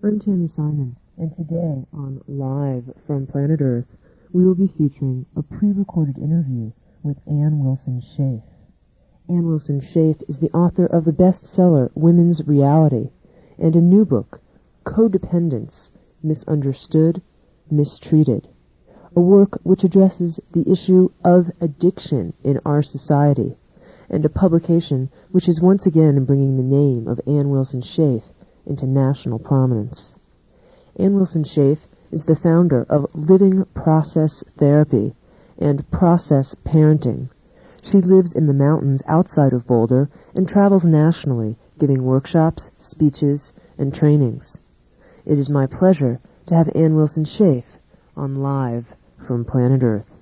I'm Tammy Simon, and today on Live from Planet Earth, we will be featuring a pre-recorded interview with Wilson Schaef. Wilson Schaef is the author of the bestseller Women's Reality and a new book, Codependents, Misunderstood, Mistreated, a work which addresses the issue of addiction in our society, and a publication which is once again bringing the name of Wilson Schaef into national prominence. Wilson Schaef is the founder of Living Process Therapy and Process Parenting. She lives in the mountains outside of Boulder and travels nationally, giving workshops, speeches, and trainings. It is my pleasure to have Wilson Schaef on Live from Planet Earth.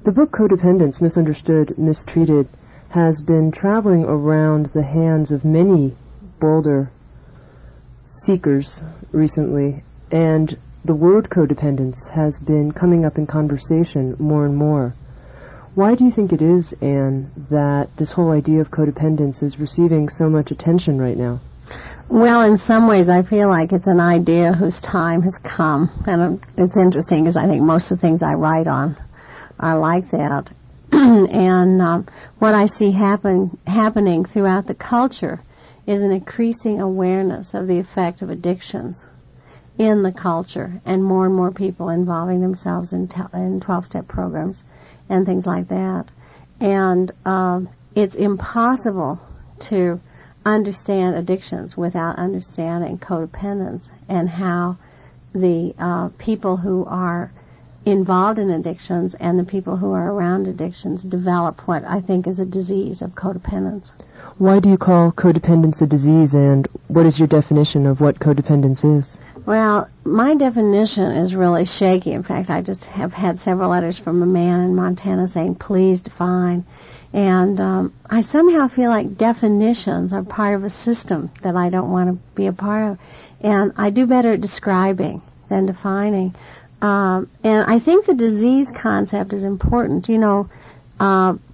The book Codependents, Misunderstood, Mistreated has been traveling around the hands of many Boulder seekers recently, and the word codependence has been coming up in conversation more and more. Why do you think it is, Anne, that this whole idea of codependence is receiving so much attention right now? Well, in some ways I feel like it's an idea whose time has come, and it's interesting because I think most of the things I write on are like that. And what I see happening throughout the culture is an increasing awareness of the effect of addictions in the culture, and more people involving themselves in 12-step programs and things like that. And it's impossible to understand addictions without understanding codependence and how the people who are involved in addictions and the people who are around addictions develop what I think is a disease of codependence. Why do you call codependence a disease, and what is your definition of what codependence is? Well, my definition is really shaky. In fact, I just have had several letters from a man in Montana saying, please define. And I somehow feel like definitions are part of a system that I don't want to be a part of. And I do better at describing than defining. And I think the disease concept is important. You know,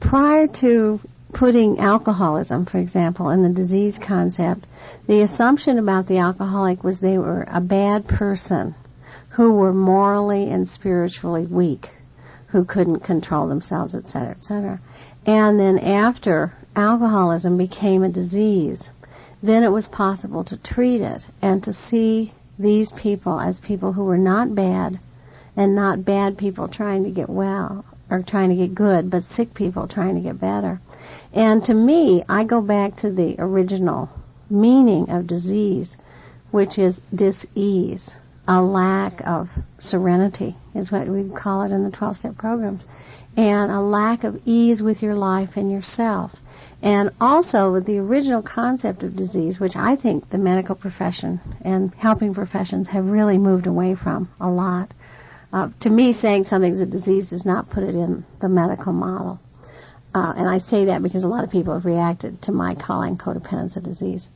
prior to putting alcoholism, for example, in the disease concept, the assumption about the alcoholic was they were a bad person who were morally and spiritually weak, who couldn't control themselves, etc., etc. And then after alcoholism became a disease, then it was possible to treat it and to see these people as people who were not bad, and not bad people trying to get well or trying to get good, but sick people trying to get better. And to me, I go back to the original meaning of disease, which is dis-ease, a lack of serenity is what we call it in the 12-step programs, and a lack of ease with your life and yourself. And also with the original concept of disease, which I think the medical profession and helping professions have really moved away from a lot. To me, saying something's a disease does not put it in the medical model. And I say that because a lot of people have reacted to my calling codependence a disease.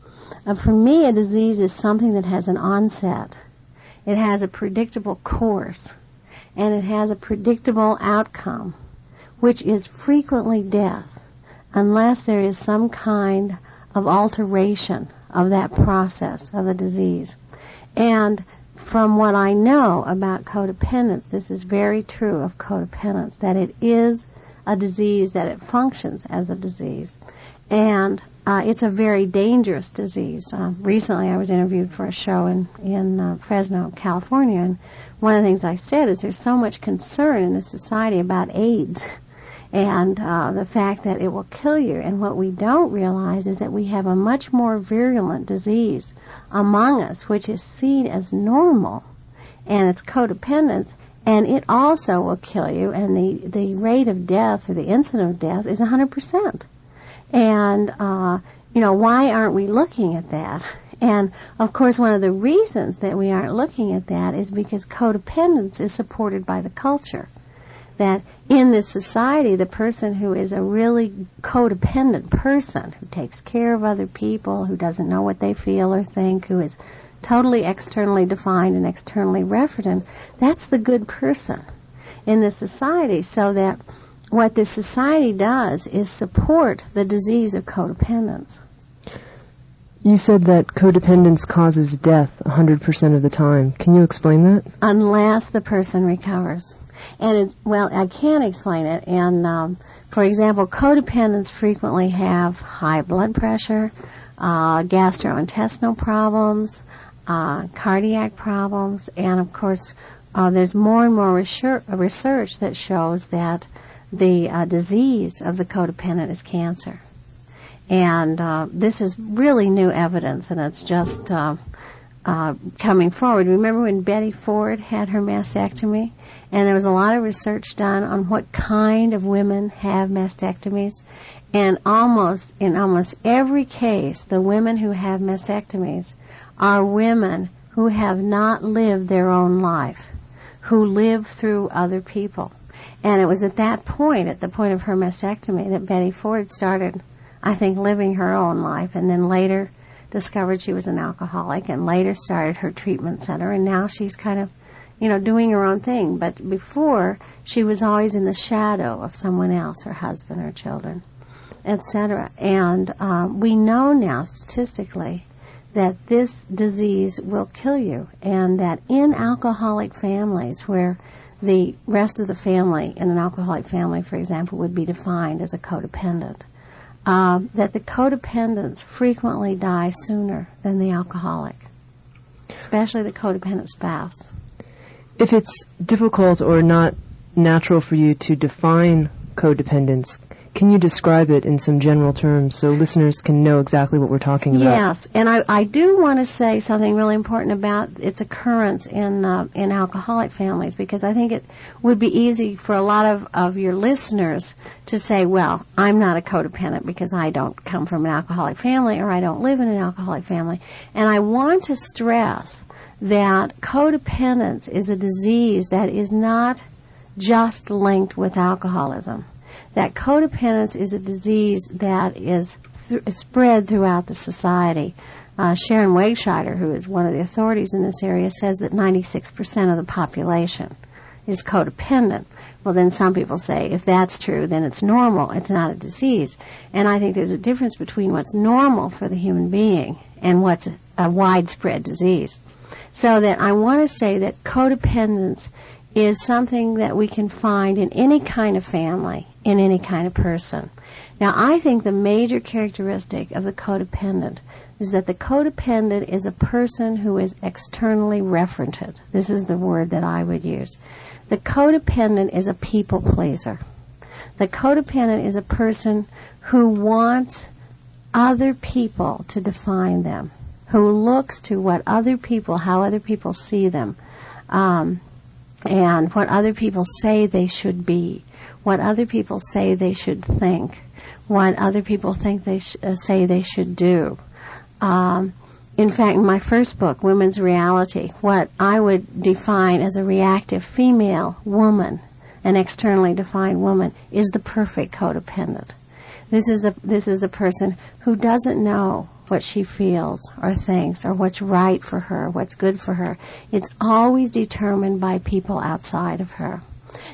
For me, a disease is something that has an onset. It has a predictable course, and it has a predictable outcome, which is frequently death, unless there is some kind of alteration of that process of the disease. And from what I know about codependence, this is very true of codependence, that it is a disease, that it functions as a disease. And it's a very dangerous disease. Recently I was interviewed for a show in Fresno, California, and one of the things I said is there's so much concern in this society about AIDS and the fact that it will kill you. And what we don't realize is that we have a much more virulent disease among us, which is seen as normal, and it's codependence, and it also will kill you, and the rate of death or the incidence of death is 100%. And, why aren't we looking at that? And, of course, one of the reasons that we aren't looking at that is because codependence is supported by the culture. That in this society, the person who is a really codependent person, who takes care of other people, who doesn't know what they feel or think, who is totally externally defined and externally referent, that's the good person in this society. So that what this society does is support the disease of codependence. You said that codependence causes death 100% of the time. Can you explain that? Unless the person recovers. And, I can explain it. And, for example, codependents frequently have high blood pressure, gastrointestinal problems, cardiac problems, and, of course, there's more and more research that shows that the disease of the codependent is cancer. And this is really new evidence, and it's just coming forward. Remember when Betty Ford had her mastectomy? And there was a lot of research done on what kind of women have mastectomies. And in almost every case, the women who have mastectomies are women who have not lived their own life, who live through other people. And it was at that point, at the point of her mastectomy, that Betty Ford started, I think, living her own life, and then later discovered she was an alcoholic, and later started her treatment center, and now she's kind of, doing her own thing. But before, she was always in the shadow of someone else, her husband or children, etc. And we know now, statistically, that this disease will kill you, and that in alcoholic families where the rest of the family, in an alcoholic family, for example, would be defined as a codependent, that the codependents frequently die sooner than the alcoholic, especially the codependent spouse. If it's difficult or not natural for you to define codependence, can you describe it in some general terms so listeners can know exactly what we're talking about? Yes, and I do want to say something really important about its occurrence in alcoholic families, because I think it would be easy for a lot of your listeners to say, well, I'm not a codependent because I don't come from an alcoholic family, or I don't live in an alcoholic family. And I want to stress that codependence is a disease that is not just linked with alcoholism. That codependence is a disease that is spread throughout the society. Sharon Wegscheider, who is one of the authorities in this area, says that 96% of the population is codependent. Well, then some people say, if that's true, then it's normal. It's not a disease. And I think there's a difference between what's normal for the human being and what's a widespread disease. So that I want to say that codependence is something that we can find in any kind of family, in any kind of person. Now, I think the major characteristic of the codependent is that the codependent is a person who is externally referented. This is the word that I would use. The codependent is a people pleaser. The codependent is a person who wants other people to define them, who looks to what other people, how other people see them, and what other people say they should be, what other people say they should think, what other people think they say they should do. In fact, in my first book, Women's Reality, what I would define as a reactive female woman, an externally defined woman, is the perfect codependent. This is a person who doesn't know what she feels or thinks or what's right for her, what's good for her. It's always determined by people outside of her.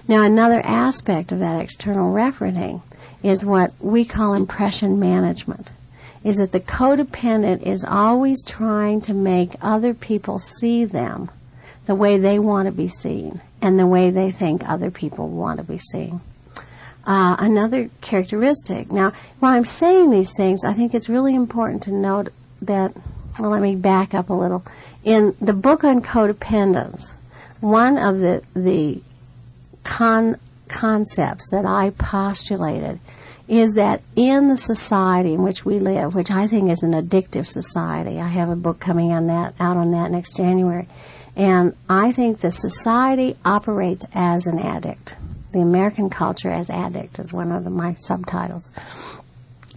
Now, another aspect of that external referencing is what we call impression management, is that the codependent is always trying to make other people see them the way they want to be seen and the way they think other people want to be seen. Another characteristic. Now, while I'm saying these things, I think it's really important to note that, well, let me back up a little. In the book on codependence, one of the concepts that I postulated is that in the society in which we live, which I think is an addictive society, I have a book coming on that, out on that next January, and I think the society operates as an addict. The American culture as addict is one of my subtitles.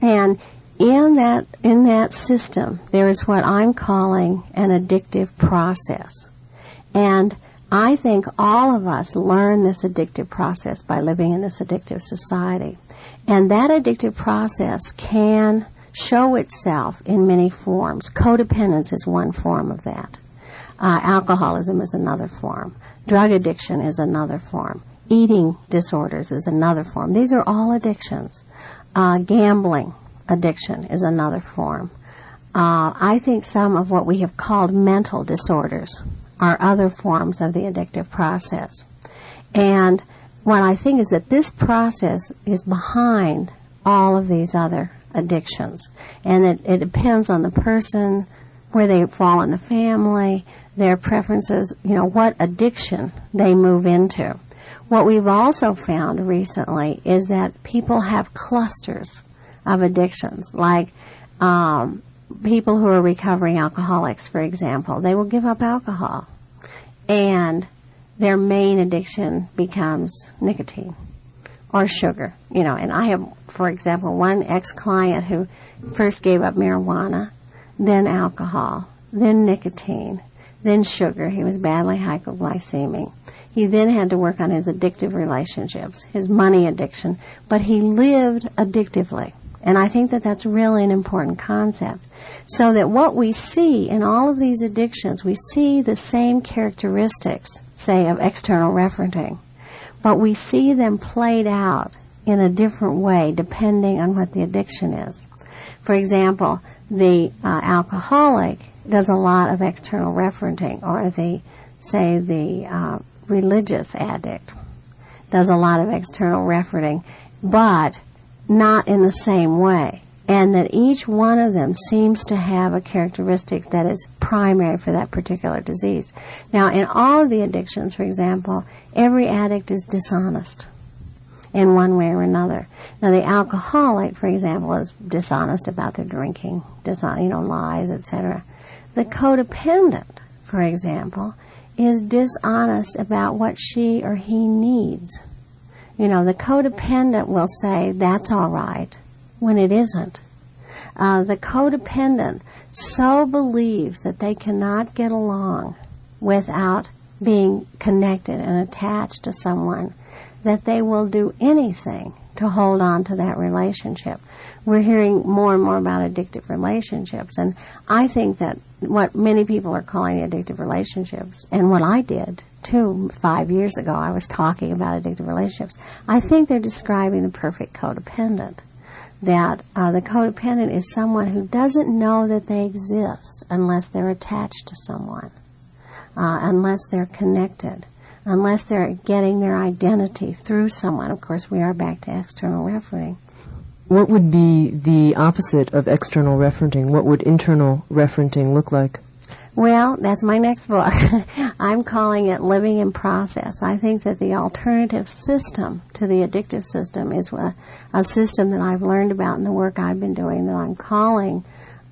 And in that system, there is what I'm calling an addictive process. And I think all of us learn this addictive process by living in this addictive society. And that addictive process can show itself in many forms. Codependence is one form of that. Alcoholism is another form. Drug addiction is another form. Eating disorders is another form. These are all addictions. Gambling addiction is another form. I think some of what we have called mental disorders are other forms of the addictive process. And what I think is that this process is behind all of these other addictions. And that it depends on the person, where they fall in the family, their preferences, what addiction they move into. What we've also found recently is that people have clusters of addictions, like people who are recovering alcoholics, for example. They will give up alcohol, and their main addiction becomes nicotine or sugar. And I have, for example, one ex-client who first gave up marijuana, then alcohol, then nicotine, then sugar. He was badly hypoglycemic. He then had to work on his addictive relationships, his money addiction, but he lived addictively. And I think that that's really an important concept. So that what we see in all of these addictions, we see the same characteristics, say, of external referencing, but we see them played out in a different way depending on what the addiction is. For example, the alcoholic does a lot of external referencing, or the religious addict does a lot of external referencing, but not in the same way. And that each one of them seems to have a characteristic that is primary for that particular disease. Now, in all of the addictions, for example, every addict is dishonest in one way or another. Now, the alcoholic, for example, is dishonest about their drinking, lies, etc. The codependent, for example, is dishonest about what she or he needs. The codependent will say, that's all right, when it isn't. The codependent so believes that they cannot get along without being connected and attached to someone that they will do anything to hold on to that relationship. We're hearing more and more about addictive relationships, and I think that what many people are calling the addictive relationships, and what I did too 5 years ago, I was talking about addictive relationships, I think they're describing the perfect codependent. That the codependent is someone who doesn't know that they exist unless they're attached to someone, unless they're connected, unless they're getting their identity through someone. Of course, we are back to external referencing. What would be the opposite of external referencing? What would internal referencing look like? Well, that's my next book. I'm calling it Living in Process. I think that the alternative system to the addictive system is a system that I've learned about in the work I've been doing that I'm calling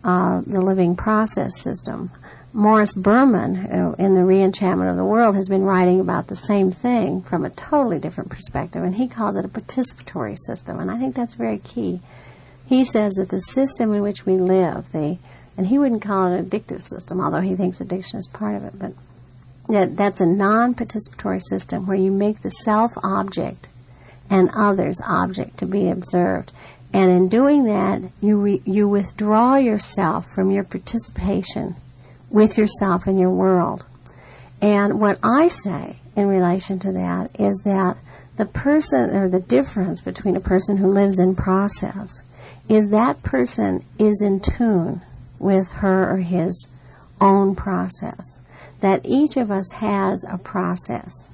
the Living Process system. Morris Berman, who in The Re-Enchantment of the World, has been writing about the same thing from a totally different perspective, and he calls it a participatory system, and I think that's very key. He says that the system in which we live, and he wouldn't call it an addictive system, although he thinks addiction is part of it, but that's a non-participatory system where you make the self object and others object to be observed. And in doing that, you withdraw yourself from your participation with yourself and your world. And what I say in relation to that is that the person, or the difference between a person who lives in process, is that person is in tune with her or his own process. That each of us has a process.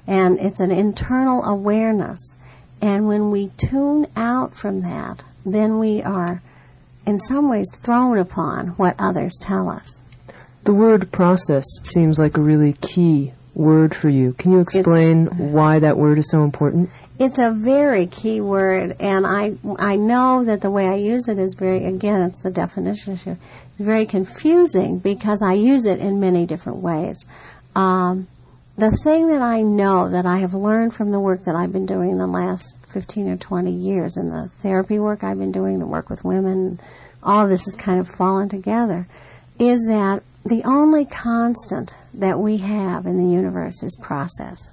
And it's an internal awareness. And when we tune out from that, then we are in some ways thrown upon what others tell us. The word process seems like a really key word for you. Can you explain why that word is so important? It's a very key word, and I know that the way I use it is it's the definition issue. It's very confusing because I use it in many different ways. The thing that I know that I have learned from the work that I've been doing in the last 15 or 20 years, and the therapy work I've been doing, the work with women, all of this has kind of fallen together, is that the only constant that we have in the universe is process.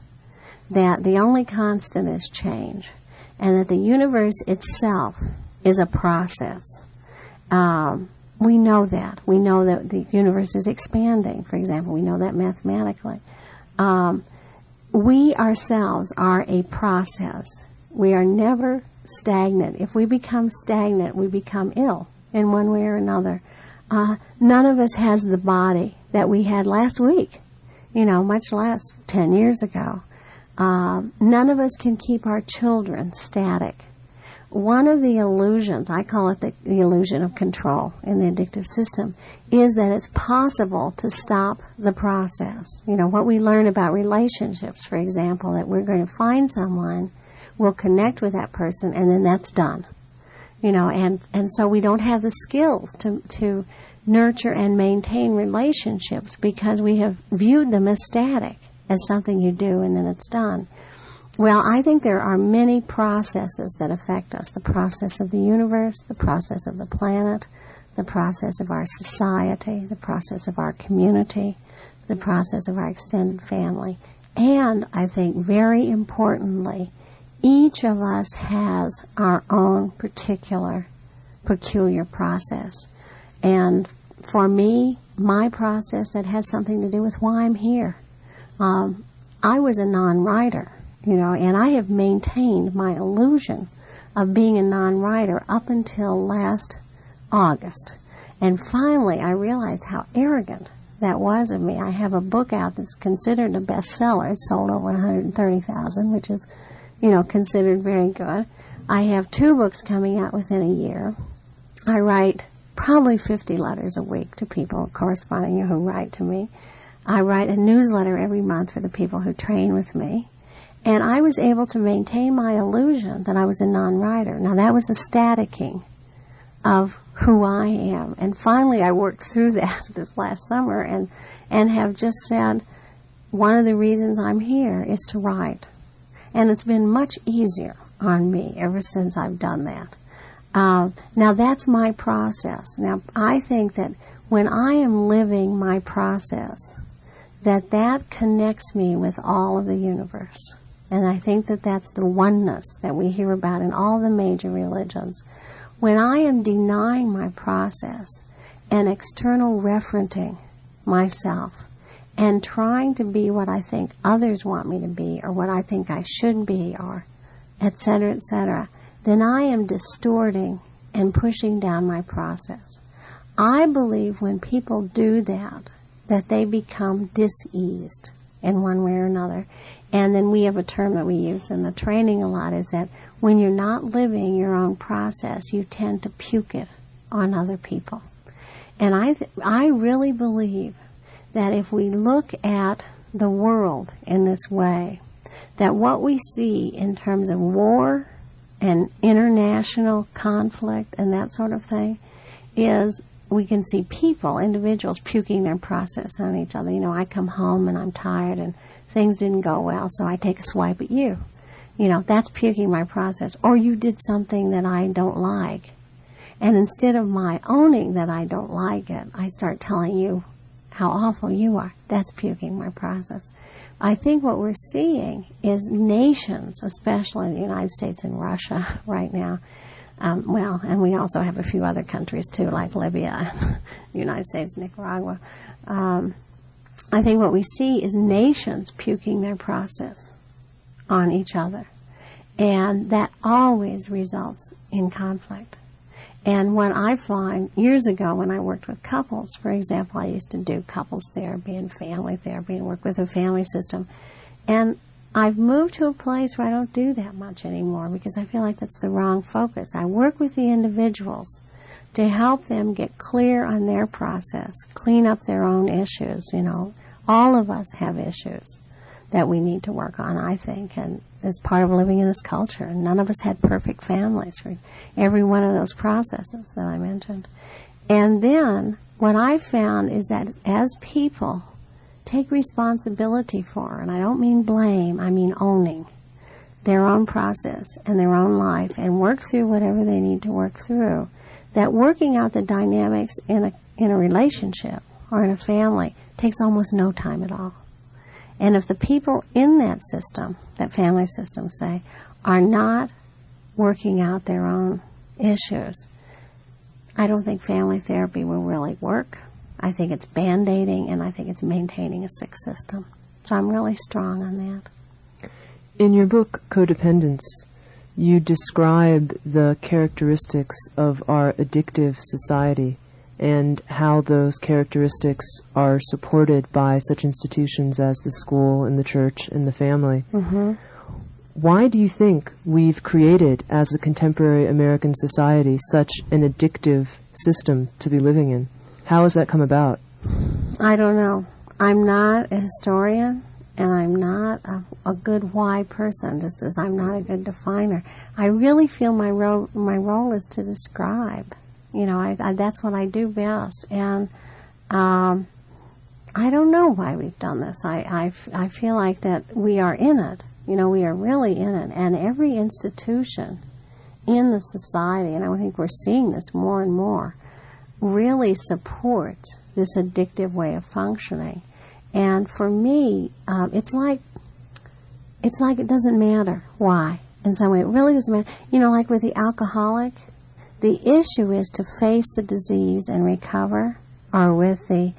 That the only constant is change. And that the universe itself is a process. We know that. We know that the universe is expanding, for example. We know that mathematically. We ourselves are a process. We are never stagnant. If we become stagnant, we become ill in one way or another. None of us has the body that we had last week, much less 10 years ago. None of us can keep our children static. One of the illusions, I call it the illusion of control in the addictive system, is that it's possible to stop the process. What we learn about relationships, for example, that we're going to find someone, we'll connect with that person, and then that's done. And so we don't have the skills to nurture and maintain relationships because we have viewed them as static, as something you do and then it's done. Well, I think there are many processes that affect us. The process of the universe, the process of the planet, the process of our society, the process of our community, the process of our extended family. And I think very importantly, each of us has our own particular, peculiar process. And for me, my process that has something to do with why I'm here. I was a non-writer, and I have maintained my illusion of being a non-writer up until last August. And finally, I realized how arrogant that was of me. I have a book out that's considered a bestseller. It's sold over 130,000, which is, considered very good. I have 2 books coming out within a year. I write probably 50 letters a week to people corresponding who write to me. I write a newsletter every month for the people who train with me. And I was able to maintain my illusion that I was a non-writer. Now, that was a staticking of who I am. And finally, I worked through that this last summer and have just said, one of the reasons I'm here is to write. And it's been much easier on me ever since I've done that. Now, that's my process. Now, I think that when I am living my process, that connects me with all of the universe. And I think that that's the oneness that we hear about in all the major religions. When I am denying my process and external referencing myself and trying to be what I think others want me to be or what I think I should be or et cetera, then I am distorting and pushing down my process. I believe when people do that they become diseased in one way or another. And then we have a term that we use in the training a lot, is that when you're not living your own process, you tend to puke it on other people. And I really believe that if we look at the world in this way, that what we see in terms of war and international conflict and that sort of thing is we can see people, individuals, puking their process on each other. I come home and I'm tired and things didn't go well, so I take a swipe at you. That's puking my process. Or you did something that I don't like. And instead of my owning that I don't like it, I start telling you how awful you are. That's puking my process. I think what we're seeing is nations, especially the United States and Russia right now, and we also have a few other countries too, like Libya, the United States, Nicaragua. I think what we see is nations puking their process on each other. And that always results in conflict. And what I find, years ago when I worked with couples, for example, I used to do couples therapy and family therapy and work with a family system. And I've moved to a place where I don't do that much anymore because I feel like that's the wrong focus. I work with the individuals to help them get clear on their process, clean up their own issues. All of us have issues that we need to work on, I think, and as part of living in this culture. And none of us had perfect families for every one of those processes that I mentioned. And then what I found is that as people take responsibility for, and I don't mean blame, I mean owning their own process and their own life and work through whatever they need to work through, that working out the dynamics in a relationship or in a family takes almost no time at all. And if the people in that system, that family system, say, are not working out their own issues, I don't think family therapy will really work. I think it's band-aiding, and I think it's maintaining a sick system. So I'm really strong on that. In your book, Codependents, you describe the characteristics of our addictive society and how those characteristics are supported by such institutions as the school and the church and the family. Mm-hmm. Why do you think we've created, as a contemporary American society, such an addictive system to be living in? How has that come about? I don't know. I'm not a historian, and I'm not a good why person, just as I'm not a good definer. I really feel my role is to describe. You know, I that's what I do best. And I don't know why we've done this. I feel like that we are in it. You know, we are really in it. And every institution in the society, and I think we're seeing this more and more, really supports this addictive way of functioning. And for me, it's like it doesn't matter why. In some way, it really doesn't matter. You know, like with the alcoholic, the issue is to face the disease and recover. Or with the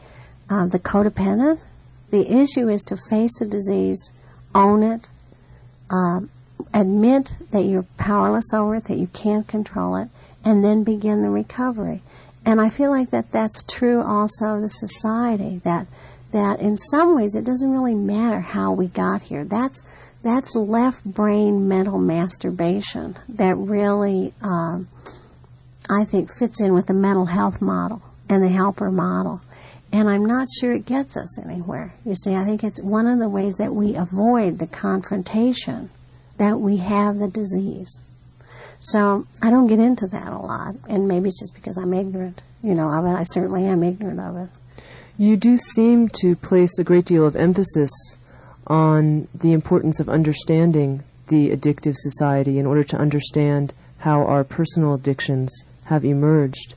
codependent, the issue is to face the disease, own it, admit that you're powerless over it, that you can't control it, and then begin the recovery. And I feel like that's true also of the society, that in some ways it doesn't really matter how we got here. That's left brain mental masturbation that really, I think, fits in with the mental health model and the helper model. And I'm not sure it gets us anywhere. You see, I think it's one of the ways that we avoid the confrontation that we have the disease. So I don't get into that a lot, and maybe it's just because I'm ignorant, of it. I certainly am ignorant of it. You do seem to place a great deal of emphasis on the importance of understanding the addictive society in order to understand how our personal addictions have emerged.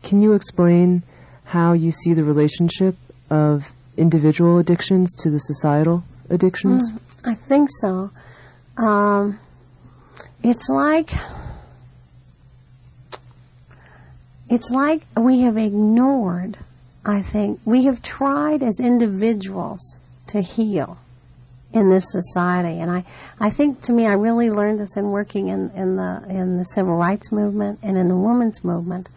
Can you explain how you see the relationship of individual addictions to the societal addictions? I think so. It's like we have ignored, I think, we have tried as individuals to heal in this society. And I think, to me, I really learned this in working in the civil rights movement and in the women's movement,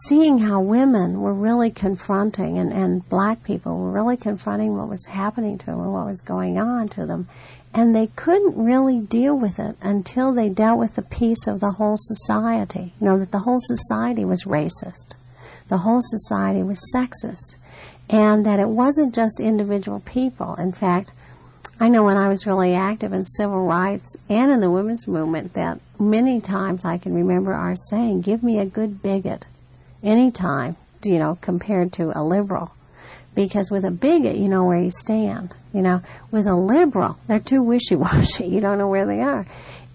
seeing how women were really confronting, and black people were really confronting what was happening to them and what was going on to them. And they couldn't really deal with it until they dealt with the piece of the whole society. That the whole society was racist. The whole society was sexist. And that it wasn't just individual people. In fact, I know when I was really active in civil rights and in the women's movement that many times I can remember our saying, give me a good bigot anytime, compared to a liberal. Because with a bigot, you know where you stand. With a liberal, they're too wishy-washy. You don't know where they are.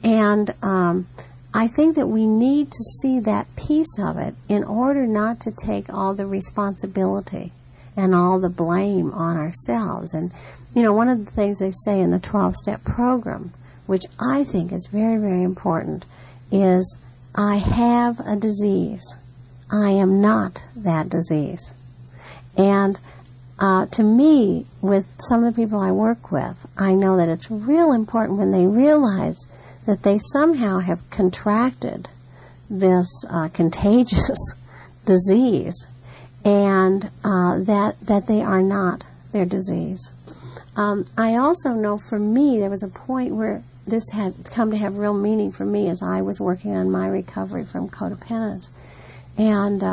And I think that we need to see that piece of it in order not to take all the responsibility and all the blame on ourselves. And, one of the things they say in the 12-step program, which I think is very, very important, is I have a disease. I am not that disease. And to me, with some of the people I work with, I know that it's real important when they realize that they somehow have contracted this contagious disease, and that they are not their disease. I also know, for me, there was a point where this had come to have real meaning for me as I was working on my recovery from codependence. And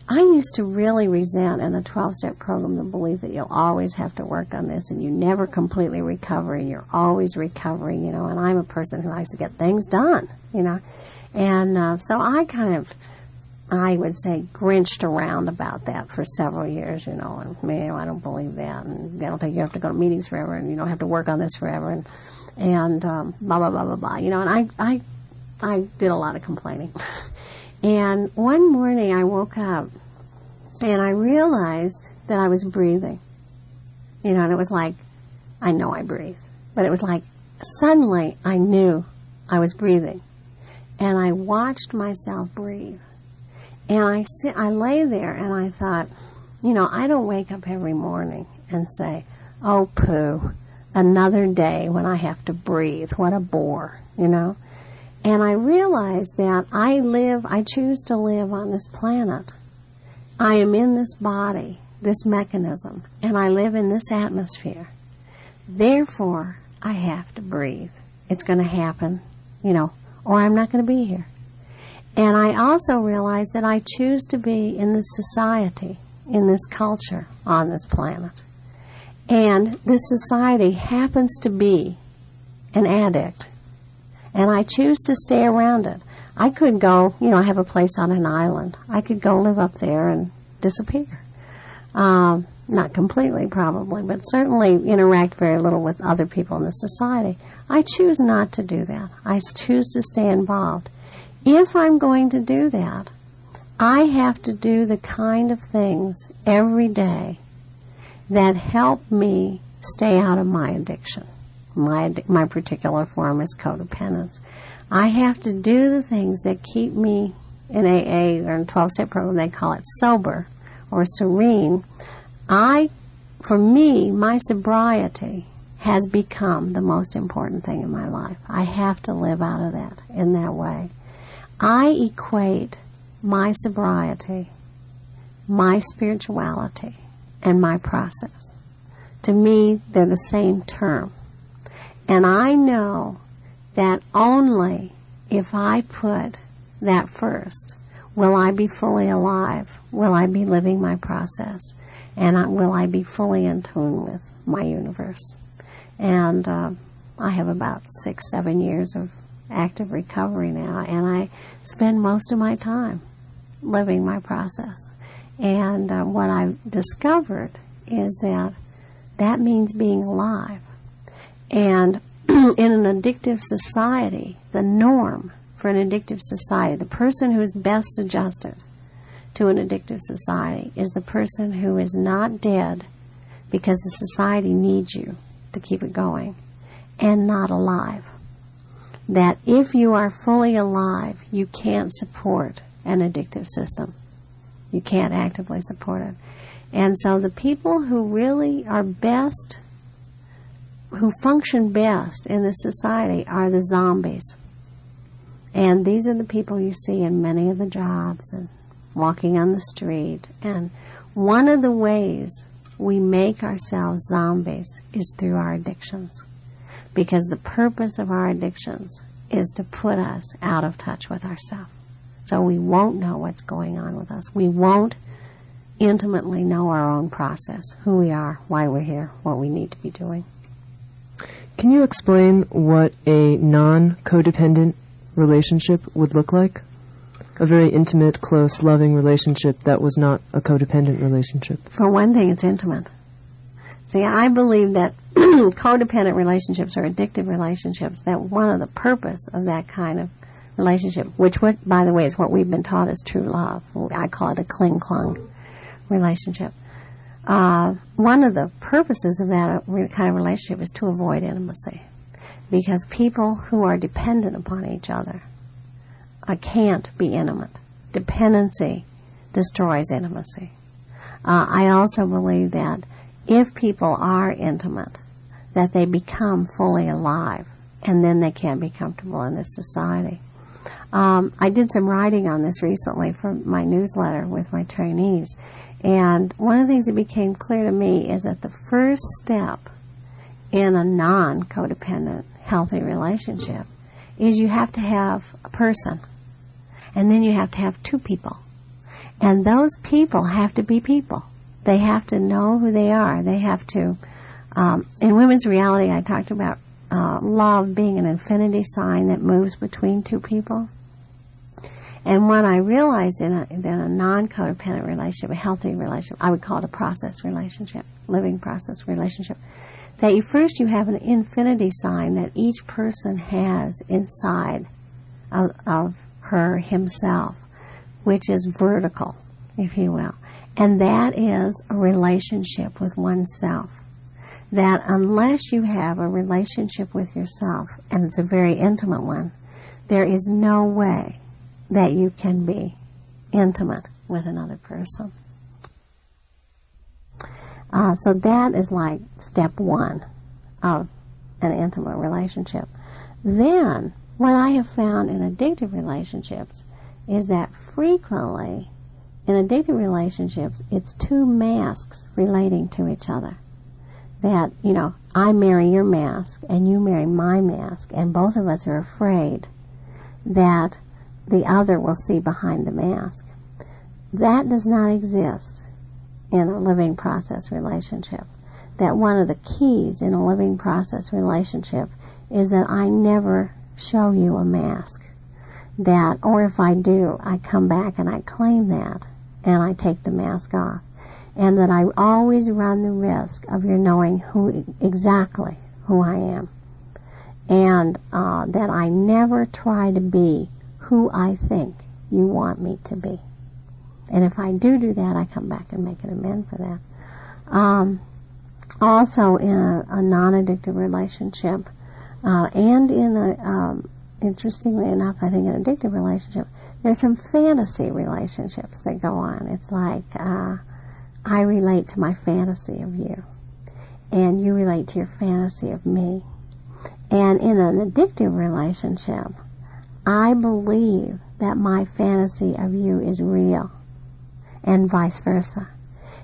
I used to really resent in the 12-step program the belief that you'll always have to work on this and you never completely recover and you're always recovering, and I'm a person who likes to get things done, And so I would say, grinched around about that for several years, and I don't believe that, and I don't think you have to go to meetings forever, and you don't have to work on this forever, and blah, blah, blah, blah, blah, and I did a lot of complaining. And one morning I woke up and I realized that I was breathing. And it was like, I know I breathe, but it was like suddenly I knew I was breathing. And I watched myself breathe. And I lay there and I thought, I don't wake up every morning and say, oh, pooh, another day when I have to breathe. What a bore, And I realized that I choose to live on this planet. I am in this body, this mechanism, and I live in this atmosphere. Therefore, I have to breathe. It's going to happen, or I'm not going to be here. And I also realize that I choose to be in this society, in this culture, on this planet. And this society happens to be an addict. And I choose to stay around it. I could go, I have a place on an island. I could go live up there and disappear. Not completely, probably, but certainly interact very little with other people in the society. I choose not to do that. I choose to stay involved. If I'm going to do that, I have to do the kind of things every day that help me stay out of my addiction. My particular form is codependence. I have to do the things that keep me in AA or in 12-step program, they call it sober or serene. For me, my sobriety has become the most important thing in my life. I have to live out of that in that way. I equate my sobriety, my spirituality, and my process. To me, they're the same term. And I know that only if I put that first will I be fully alive, will I be living my process, and will I be fully in tune with my universe. And I have about 6-7 years of active recovery now, and I spend most of my time living my process. And what I've discovered is that means being alive. And in an addictive society, the norm for an addictive society, the person who is best adjusted to an addictive society is the person who is not dead because the society needs you to keep it going, and not alive. That if you are fully alive, you can't support an addictive system. You can't actively support it. And so the people who really are best, who function best in this society are the zombies. And these are the people you see in many of the jobs and walking on the street. And one of the ways we make ourselves zombies is through our addictions. Because the purpose of our addictions is to put us out of touch with ourselves. So we won't know what's going on with us. We won't intimately know our own process, who we are, why we're here, what we need to be doing. Can you explain what a non-codependent relationship would look like? A very intimate, close, loving relationship that was not a codependent relationship. For one thing, it's intimate. See, I believe that codependent relationships or addictive relationships, that one of the purpose of that kind of relationship, which, by the way, is what we've been taught is true love. I call it a cling-clung relationship. One of the purposes of that kind of relationship is to avoid intimacy. Because people who are dependent upon each other can't be intimate. Dependency destroys intimacy. I also believe that if people are intimate, that they become fully alive, and then they can be comfortable in this society. I did some writing on this recently for my newsletter with my trainees, and one of the things that became clear to me is that the first step in a non-codependent healthy relationship is you have to have a person, and then you have to have two people, and those people have to be people. They have to know who they are. They have to, in Women's Reality, I talked about love being an infinity sign that moves between two people. And what I realized in a non-codependent relationship, a healthy relationship, I would call it a process relationship, living process relationship, that you have an infinity sign that each person has inside of her, himself, which is vertical, if you will. And that is a relationship with oneself. That unless you have a relationship with yourself, and it's a very intimate one, there is no way that you can be intimate with another person. So that is like step one of an intimate relationship. Then, what I have found in addictive relationships is that frequently in addictive relationships, it's two masks relating to each other. That, you know, I marry your mask and you marry my mask, and both of us are afraid that the other will see behind the mask. That does not exist in a living process relationship. That one of the keys in a living process relationship is that I never show you a mask. That, or if I do, I come back and I claim that and I take the mask off. And that I always run the risk of your knowing exactly who I am. And that I never try to be who I think you want me to be. And if I do that, I come back and make an amend for that. Also, in a non-addictive relationship, and in a, interestingly enough, I think an addictive relationship, there's some fantasy relationships that go on. It's like, I relate to my fantasy of you, and you relate to your fantasy of me. And in an addictive relationship, I believe that my fantasy of you is real, and vice versa.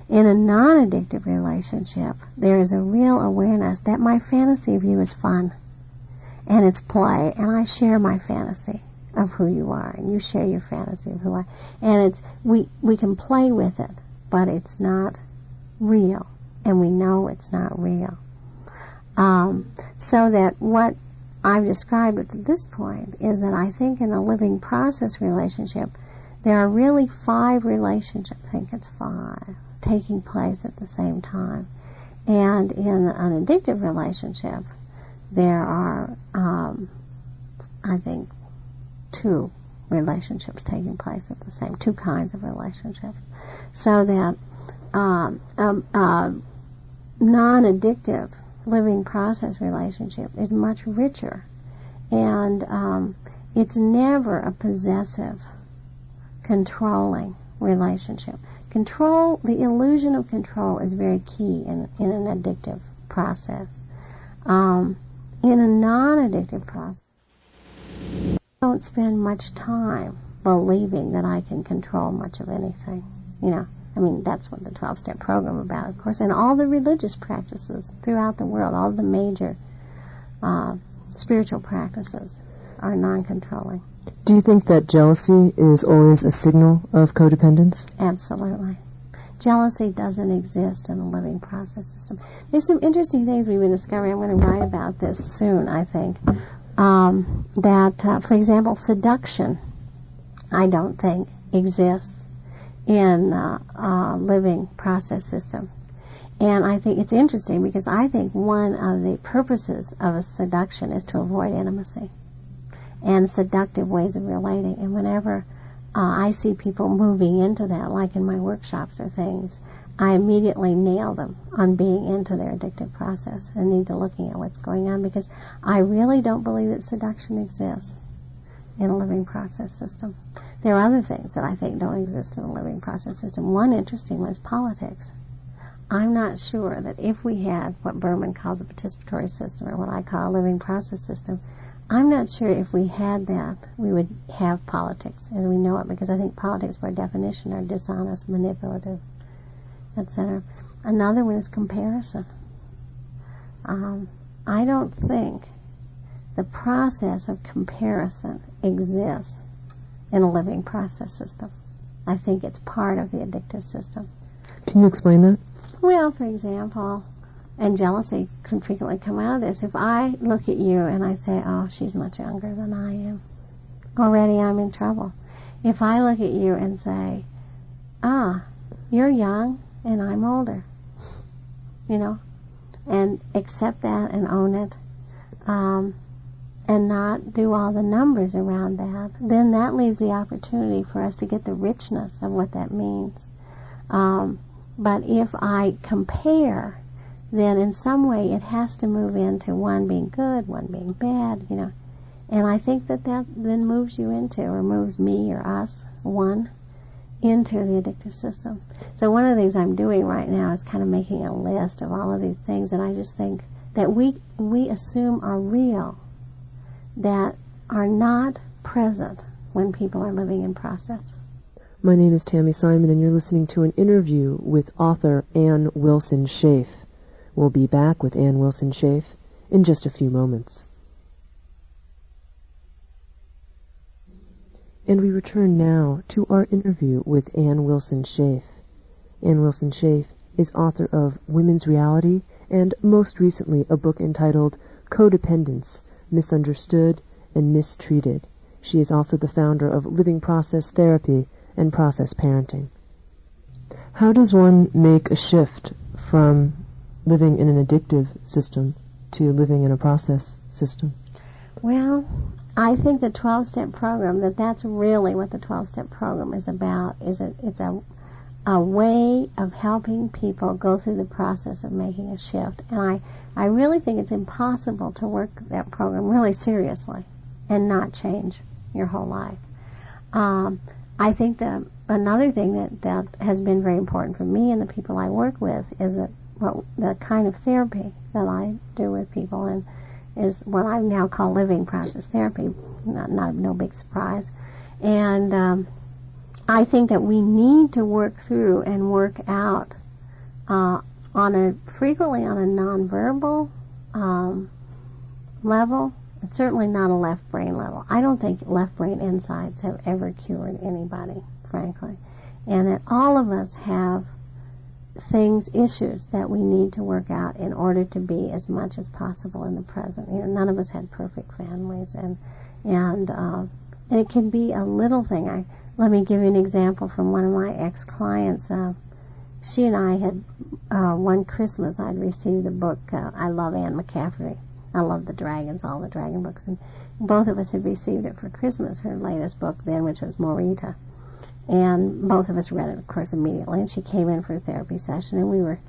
In a non-addictive relationship, there is a real awareness that my fantasy of you is fun, and it's play, and I share my fantasy of who you are, and you share your fantasy of who I am. And it's, we can play with it, but it's not real, and we know it's not real. So that what I've described at this point is that I think in a living process relationship, there are really 5 relationships, I think it's 5, taking place at the same time. And in an addictive relationship, there are, I think, 2 relationships taking place at the same, 2 kinds of relationships. So that non-addictive living process relationship is much richer, and it's never a possessive, controlling relationship. Control, the illusion of control, is very key in an addictive process. In a non-addictive process, I don't spend much time believing that I can control much of anything. You know, I mean, that's what the 12-step program is about, of course, and all the religious practices throughout the world, all the major spiritual practices are non-controlling. Do you think that jealousy is always a signal of codependence? Absolutely. Jealousy doesn't exist in a living process system. There's some interesting things we've been discovering. I'm going to write about this soon, I think. For example, seduction, I don't think exists in a living process system. And I think it's interesting because I think one of the purposes of a seduction is to avoid intimacy and seductive ways of relating. And whenever I see people moving into that, like in my workshops or things, I immediately nail them on being into their addictive process and need to looking at what's going on, because I really don't believe that seduction exists in a living process system. There are other things that I think don't exist in a living process system. One interesting one is politics. I'm not sure that if we had what Berman calls a participatory system, or what I call a living process system, I'm not sure if we had that, we would have politics as we know it, because I think politics, by definition, are dishonest, manipulative, etc. Another one is comparison. I don't think the process of comparison exists in a living process system. I think it's part of the addictive system. Can you explain that? Well, for example, and jealousy can frequently come out of this. If I look at you and I say, oh, she's much younger than I am, already I'm in trouble. If I look at you and say, you're young and I'm older, you know, and accept that and own it, and not do all the numbers around that, then that leaves the opportunity for us to get the richness of what that means. But if I compare, then in some way it has to move into one being good, one being bad, you know. And I think that then moves you into, or moves me or us, one, into the addictive system. So one of the things I'm doing right now is kind of making a list of all of these things that I just think that we assume are real, that are not present when people are living in process. My name is Tammy Simon, and you're listening to an interview with author Ann Wilson Schaef. We'll be back with Ann Wilson Schaef in just a few moments. And we return now to our interview with Ann Wilson Schaef. Ann Wilson Schaef is author of Women's Reality and, most recently, a book entitled Codependents, Misunderstood and Mistreated. She is also the founder of Living Process Therapy and Process Parenting. How does one make a shift from living in an addictive system to living in a process system? Well, I think the 12-step program, that's really what the 12-step program is about. It's a way of helping people go through the process of making a shift. And I really think it's impossible to work that program really seriously and not change your whole life. I think that another thing that has been very important for me and the people I work with is that the kind of therapy that I do with people and is what I now call living process therapy. No big surprise. And I think that we need to work through and work out frequently on a nonverbal level. It's certainly not a left brain level. I don't think left brain insights have ever cured anybody, frankly. And that all of us have issues that we need to work out in order to be as much as possible in the present. None of us had perfect families, and it can be a little thing. Let me give you an example from one of my ex-clients. She and I had, one Christmas, I'd received the book, I love Anne McCaffrey. I love the dragons, all the dragon books, and both of us had received it for Christmas, her latest book then, which was Morita. And both of us read it, of course, immediately, and she came in for a therapy session, and we were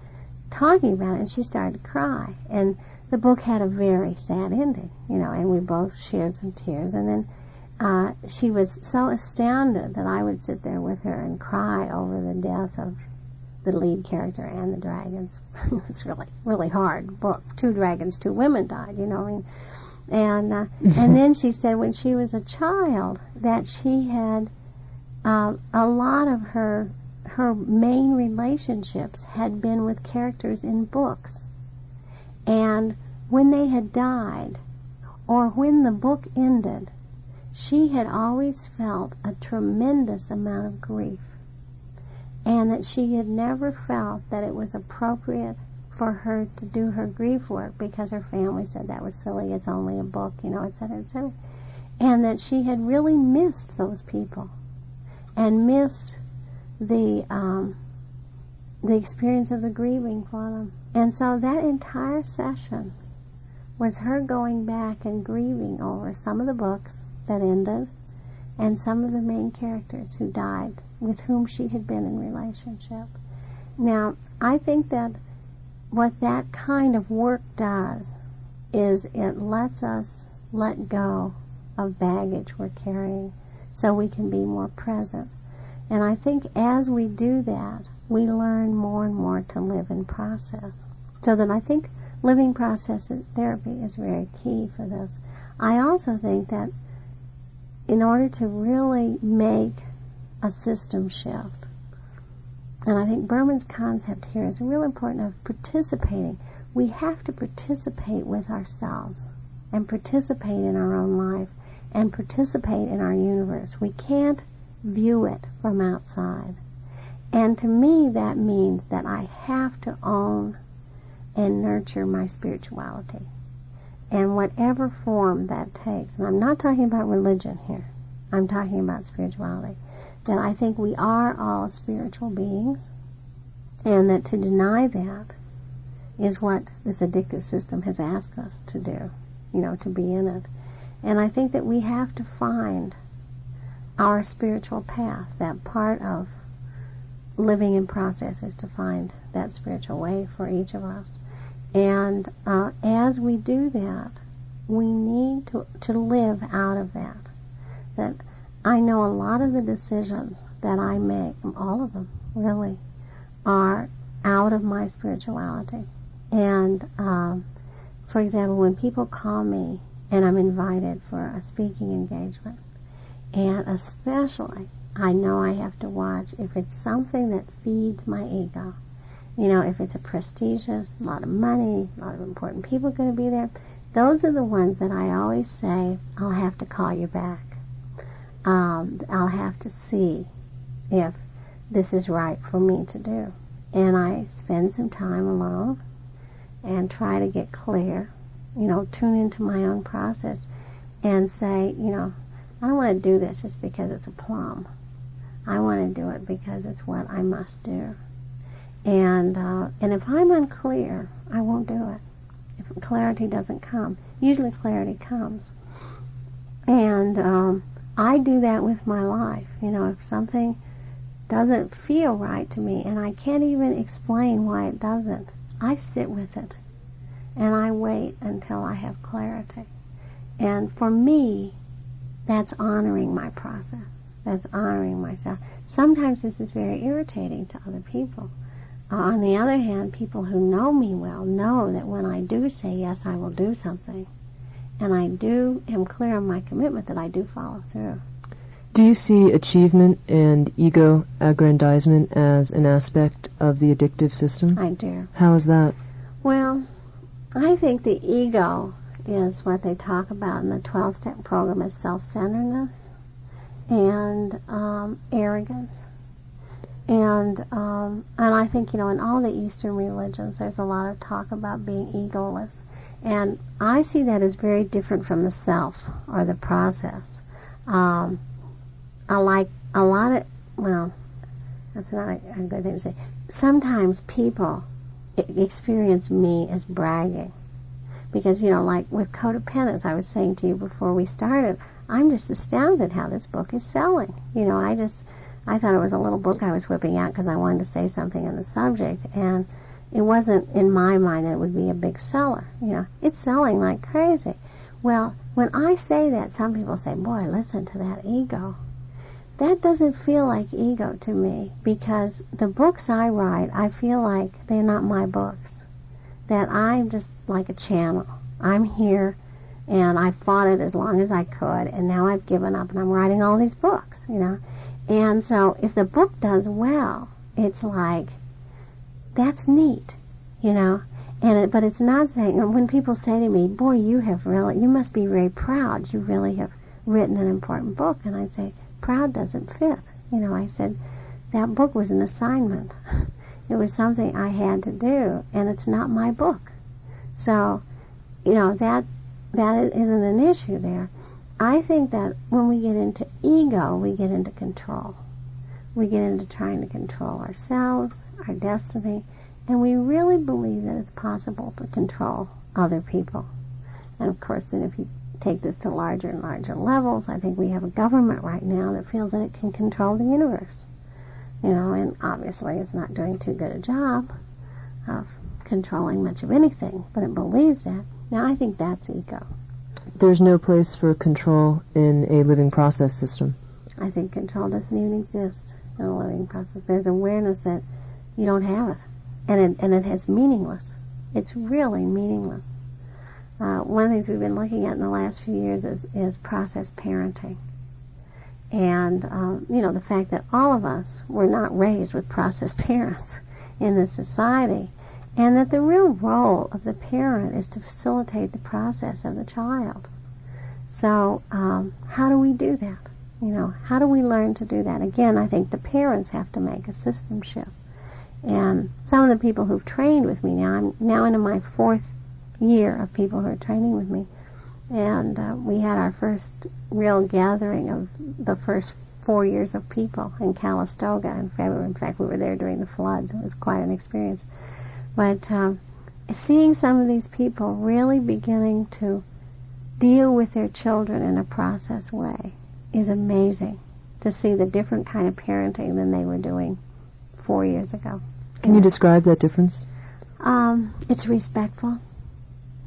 talking about it, and she started to cry. And the book had a very sad ending, and we both shared some tears. And then she was so astounded that I would sit there with her and cry over the death of the lead character and the dragons. It's really, really hard book. 2 dragons, 2 women died, And then she said when she was a child that she had a lot of her main relationships had been with characters in books. And when they had died, or when the book ended, she had always felt a tremendous amount of grief. And that she had never felt that it was appropriate for her to do her grief work because her family said that was silly, it's only a book, et cetera, et cetera. And that she had really missed those people and missed the experience of the grieving for them. And so that entire session was her going back and grieving over some of the books that ended and some of the main characters who died with whom she had been in relationship. Now, I think that what that kind of work does is it lets us let go of baggage we're carrying so we can be more present. And I think as we do that, we learn more and more to live in process. So that I think living process therapy is very key for this. I also think that in order to really make a system shift, and I think Berman's concept here is really important of participating. We have to participate with ourselves and participate in our own life and participate in our universe. We can't view it from outside. And to me, that means that I have to own and nurture my spirituality. And whatever form that takes, and I'm not talking about religion here, I'm talking about spirituality, that I think we are all spiritual beings, and that to deny that is what this addictive system has asked us to do, to be in it. And I think that we have to find our spiritual path. That part of living in process is to find that spiritual way for each of us. And as we do that, we need to live out of that. That I know a lot of the decisions that I make, all of them really, are out of my spirituality. And for example, when people call me and I'm invited for a speaking engagement, and especially I know I have to watch if it's something that feeds my ego. You know, if it's a prestigious, a lot of money, a lot of important people going to be there, those are the ones that I always say, I'll have to call you back. I'll have to see if this is right for me to do. And I spend some time alone and try to get clear, you know, tune into my own process and say, you know, I don't want to do this just because it's a plum. I want to do it because it's what I must do. And if I'm unclear, I won't do it. If clarity doesn't come, usually clarity comes. And I do that with my life. You know, if something doesn't feel right to me and I can't even explain why it doesn't, I sit with it and I wait until I have clarity. And for me, that's honoring my process. That's honoring myself. Sometimes this is very irritating to other people. On the other hand, people who know me well know that when I do say yes, I will do something, and I am clear on my commitment, that I do follow through. Do you see achievement and ego aggrandizement as an aspect of the addictive system? I do. How is that? Well, I think the ego is what they talk about in the 12-step program as self-centeredness and arrogance. And I think, you know, in all the Eastern religions, there's a lot of talk about being egoless. And I see that as very different from the self or the process. I like a lot of, well, that's not a good thing to say. Sometimes people experience me as bragging. Because, you know, like with Codependents, I was saying to you before we started, I'm just astounded how this book is selling. You know, I thought it was a little book I was whipping out because I wanted to say something on the subject, and it wasn't in my mind that it would be a big seller. You know, it's selling like crazy. Well, when I say that, some people say, boy, listen to that ego. That doesn't feel like ego to me, because the books I write, I feel like they're not my books. That I'm just like a channel. I'm here, and I fought it as long as I could, and now I've given up, and I'm writing all these books, you know. And so if the book does well, it's like, that's neat, you know. But it's not saying, when people say to me, boy, you must be very proud, you really have written an important book. And I'd say, proud doesn't fit. You know, I said, that book was an assignment. It was something I had to do, and it's not my book. So, you know, that isn't an issue there. I think that when we get into ego, we get into control. We get into trying to control ourselves, our destiny, and we really believe that it's possible to control other people. And of course, then if you take this to larger and larger levels, I think we have a government right now that feels that it can control the universe. You know, and obviously it's not doing too good a job of controlling much of anything, but it believes that. Now, I think that's ego. There's no place for control in a living process system. I think control doesn't even exist in a living process. There's awareness that you don't have it. And it has meaningless. It's really meaningless. One of the things we've been looking at in the last few years is process parenting. And, you know, the fact that all of us were not raised with process parents in this society. And that the real role of the parent is to facilitate the process of the child. So, how do we do that? You know, how do we learn to do that? Again, I think the parents have to make a system shift. And some of the people who've trained with me now, I'm now into my 4th year of people who are training with me. And we had our first real gathering of the first 4 years of people in Calistoga in February. In fact, we were there during the floods. It was quite an experience. But seeing some of these people really beginning to deal with their children in a process way is amazing, to see the different kind of parenting than they were doing 4 years ago. Can you describe that difference? It's respectful.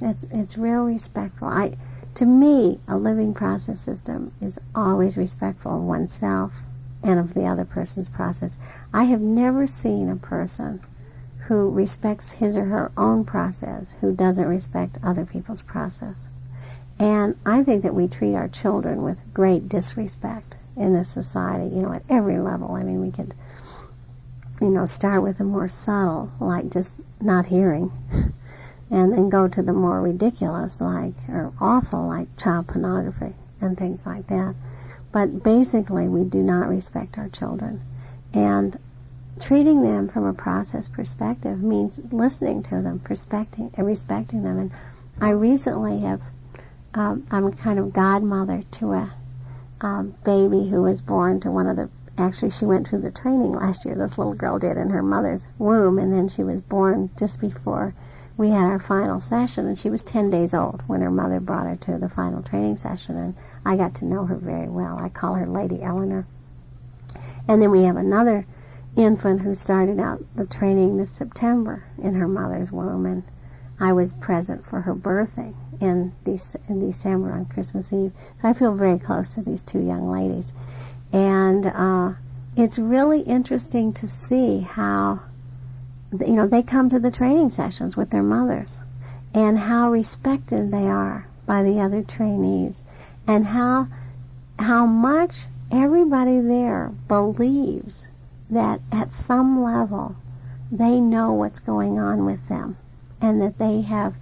It's real respectful. To me, a living process system is always respectful of oneself and of the other person's process. I have never seen a person who respects his or her own process who doesn't respect other people's process. And I think that we treat our children with great disrespect in this society, at every level. I mean, we could, start with the more subtle, like just not hearing, and then go to the more ridiculous, or awful, like child pornography and things like that. But basically, we do not respect our children. And treating them from a process perspective means listening to them, respecting them. And I recently I'm kind of godmother to a baby who was born to actually she went through the training last year, this little girl did, in her mother's womb, and then she was born just before we had our final session, and she was 10 days old when her mother brought her to the final training session, and I got to know her very well. I call her Lady Eleanor. And then we have another infant who started out the training this September in her mother's womb, and I was present for her birthing in December on Christmas Eve. So I feel very close to these two young ladies. And it's really interesting to see how, they come to the training sessions with their mothers, and how respected they are by the other trainees, and how much everybody there believes that at some level they know what's going on with them, and that they have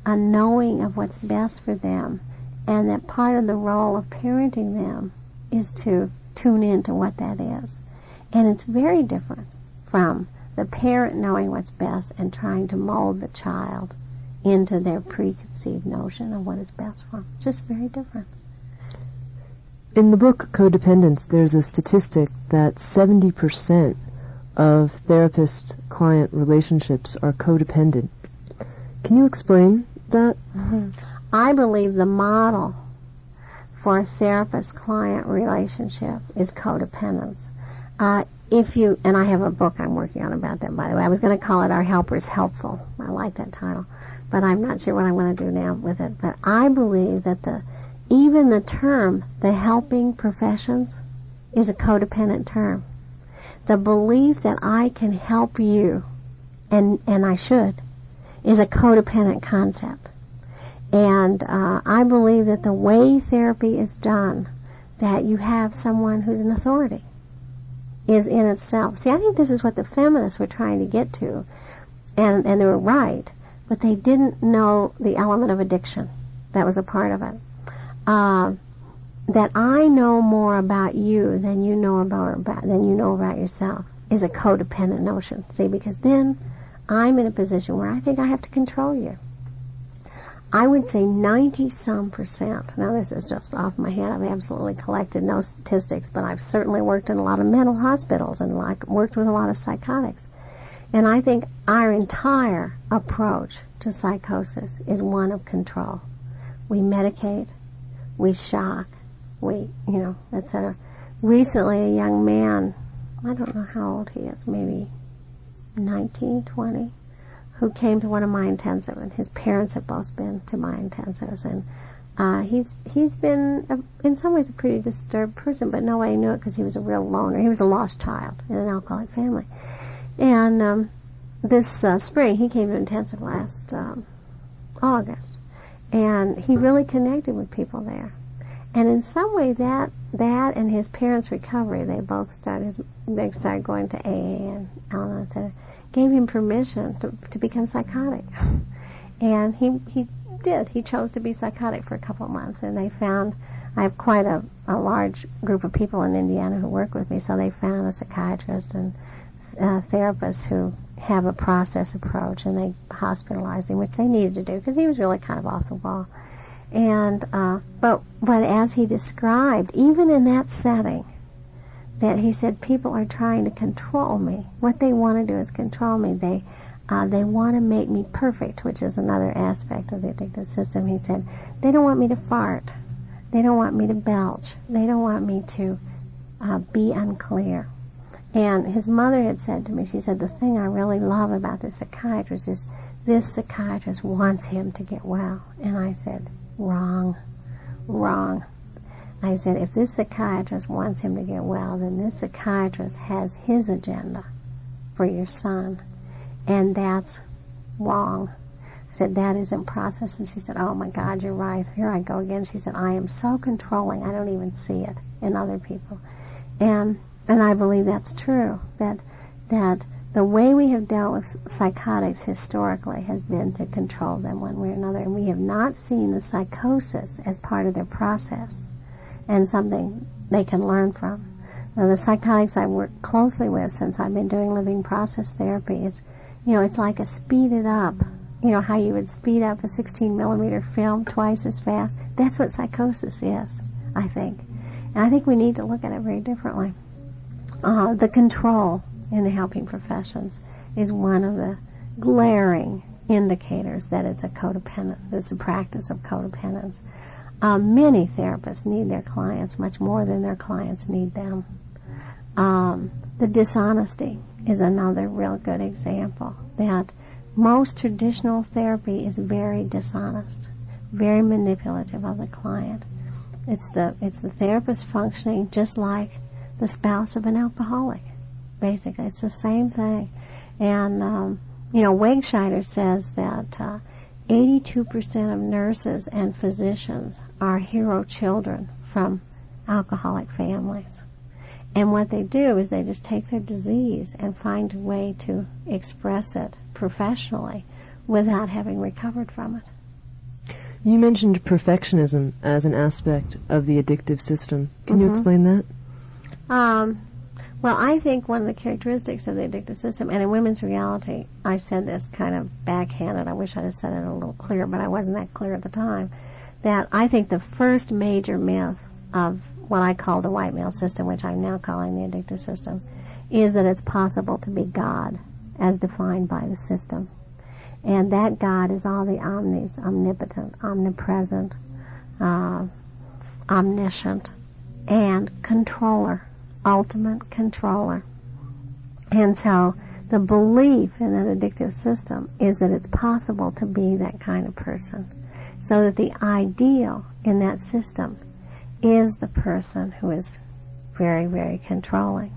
a knowing of what's best for them, and that part of the role of parenting them is to tune into what that is. And it's very different from the parent knowing what's best and trying to mold the child into their preconceived notion of what is best for them. It's just very different. In the book Codependents, there's a statistic that 70% of therapist-client relationships are codependent. Can you explain that? Mm-hmm. I believe the model for a therapist-client relationship is codependence. And I have a book I'm working on about that, by the way. I was going to call it Our Helper's Helpful. I like that title. But I'm not sure what I'm going to do now with it. But I believe that even the term, the helping professions, is a codependent term. The belief that I can help you, and I should, is a codependent concept. And I believe that the way therapy is done, that you have someone who's an authority, is in itself. See, I think this is what the feminists were trying to get to, and they were right, but they didn't know the element of addiction. That was a part of it. That I know more about you than you know about yourself is a codependent notion. See, because then I'm in a position where I think I have to control you. I would say 90-some%. Now, this is just off my head. I've absolutely collected no statistics, but I've certainly worked in a lot of mental hospitals and worked with a lot of psychotics. And I think our entire approach to psychosis is one of control. We medicate, we shock, etc. Recently, a young man, I don't know how old he is, maybe 19, 20, who came to one of my intensives, and his parents have both been to my intensives, and he's been, in some ways, a pretty disturbed person, but nobody knew it because he was a real loner. He was a lost child in an alcoholic family. And this spring, he came to intensive last August, and he really connected with people there. And in some way, that and his parents' recovery, they started going to AA and Al-Anon, etc., gave him permission to become psychotic. And he did. He chose to be psychotic for a couple of months, and they found, I have quite a large group of people in Indiana who work with me, so they found a psychiatrist and therapists who have a process approach, and they hospitalized him, which they needed to do because he was really kind of off the wall. And but as he described, even in that setting, that he said people are trying to control me. What they want to do is control me. They want to make me perfect, which is another aspect of the addictive system. He said they don't want me to fart, they don't want me to belch, they don't want me to be unclear. And his mother had said to me, she said, the thing I really love about this psychiatrist is this psychiatrist wants him to get well. And I said, wrong. I said, if this psychiatrist wants him to get well, then this psychiatrist has his agenda for your son. And that's wrong. I said, that isn't processed. And she said, oh my God, you're right. Here I go again. She said, I am so controlling, I don't even see it in other people. And I believe that's true, that the way we have dealt with psychotics historically has been to control them one way or another, and we have not seen the psychosis as part of their process and something they can learn from. Now, the psychotics I work closely with since I've been doing living process therapy is, it's like a speeded up, how you would speed up a 16 millimeter film twice as fast. That's what psychosis is, I think. And I think we need to look at it very differently. The control in the helping professions is one of the glaring indicators that it's a codependent, it's a practice of codependence. Many therapists need their clients much more than their clients need them. The dishonesty is another real good example, that most traditional therapy is very dishonest, very manipulative of the client. It's the therapist functioning just like the spouse of an alcoholic. Basically, it's the same thing. And, Wegscheider says that 82% of nurses and physicians are hero children from alcoholic families. And what they do is they just take their disease and find a way to express it professionally without having recovered from it. You mentioned perfectionism as an aspect of the addictive system. Can you explain that? Well, I think one of the characteristics of the addictive system, and in Women's Reality, I said this kind of backhanded. I wish I'd have said it a little clearer, but I wasn't that clear at the time, that I think the first major myth of what I call the white male system, which I'm now calling the addictive system, is that it's possible to be God as defined by the system. And that God is all the omnis, omnipotent, omnipresent, omniscient, and controller. Ultimate controller. And so the belief in an addictive system is that it's possible to be that kind of person. So that the ideal in that system is the person who is very, very controlling.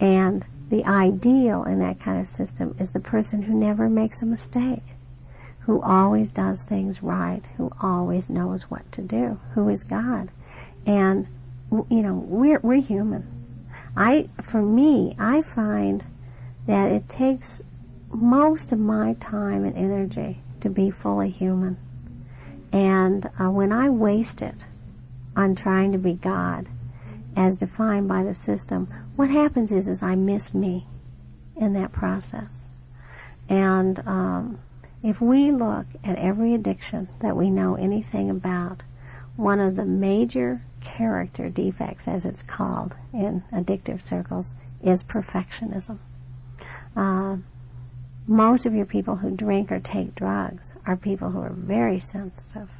And the ideal in that kind of system is the person who never makes a mistake, who always does things right, who always knows what to do, who is God. And, we're human. For me, I find that it takes most of my time and energy to be fully human. And when I waste it on trying to be God, as defined by the system, what happens is I miss me in that process. And if we look at every addiction that we know anything about, one of the major character defects, as it's called in addictive circles, is perfectionism. Most of your people who drink or take drugs are people who are very sensitive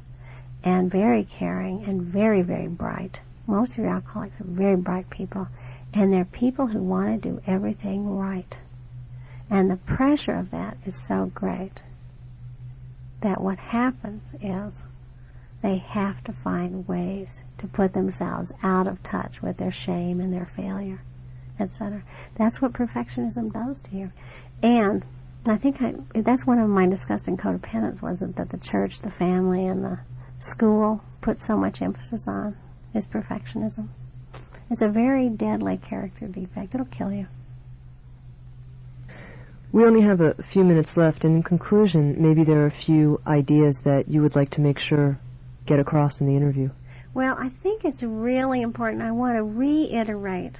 and very caring and very, very bright. Most of your alcoholics are very bright people, and they're people who want to do everything right. And the pressure of that is so great that what happens is they have to find ways to put themselves out of touch with their shame and their failure, etc. That's what perfectionism does to you. And I think that's one of my disgusting codependents, was it that the church, the family, and the school put so much emphasis on, is perfectionism. It's a very deadly character defect. It'll kill you. We only have a few minutes left, and in conclusion, maybe there are a few ideas that you would like to make sure get across in the interview. Well, I think it's really important. I want to reiterate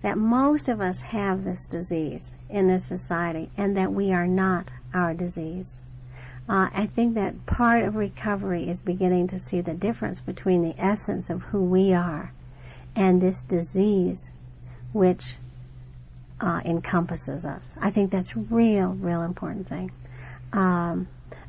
that most of us have this disease in this society, and that we are not our disease. I think that part of recovery is beginning to see the difference between the essence of who we are and this disease which encompasses us. I think that's real important thing.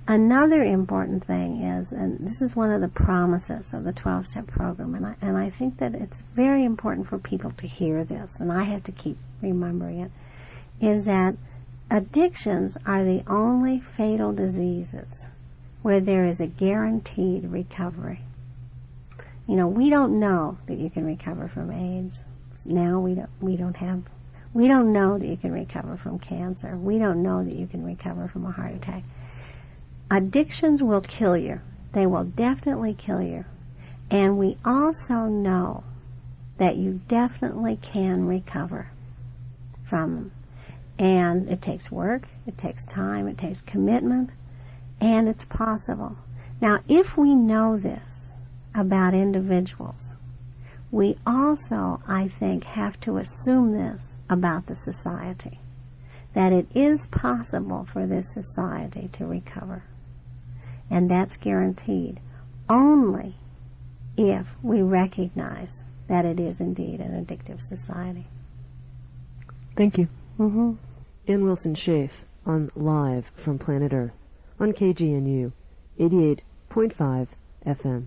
Another important thing is, and this is one of the promises of the 12-step program, and I think that it's very important for people to hear this, and I have to keep remembering it, is that addictions are the only fatal diseases where there is a guaranteed recovery. We don't know that you can recover from AIDS. Now we don't know that you can recover from cancer. We don't know that you can recover from a heart attack. addictions will kill you. They will definitely kill you. And we also know that you definitely can recover from them. And it takes work, it takes time, it takes commitment, and it's possible. Now, if we know this about individuals, we also, I think, have to assume this about the society, that it is possible for this society to recover. And that's guaranteed only if we recognize that it is indeed an addictive society. Thank you. Ann Wilson Schaef on Live from Planet Earth on KGNU 88.5 FM.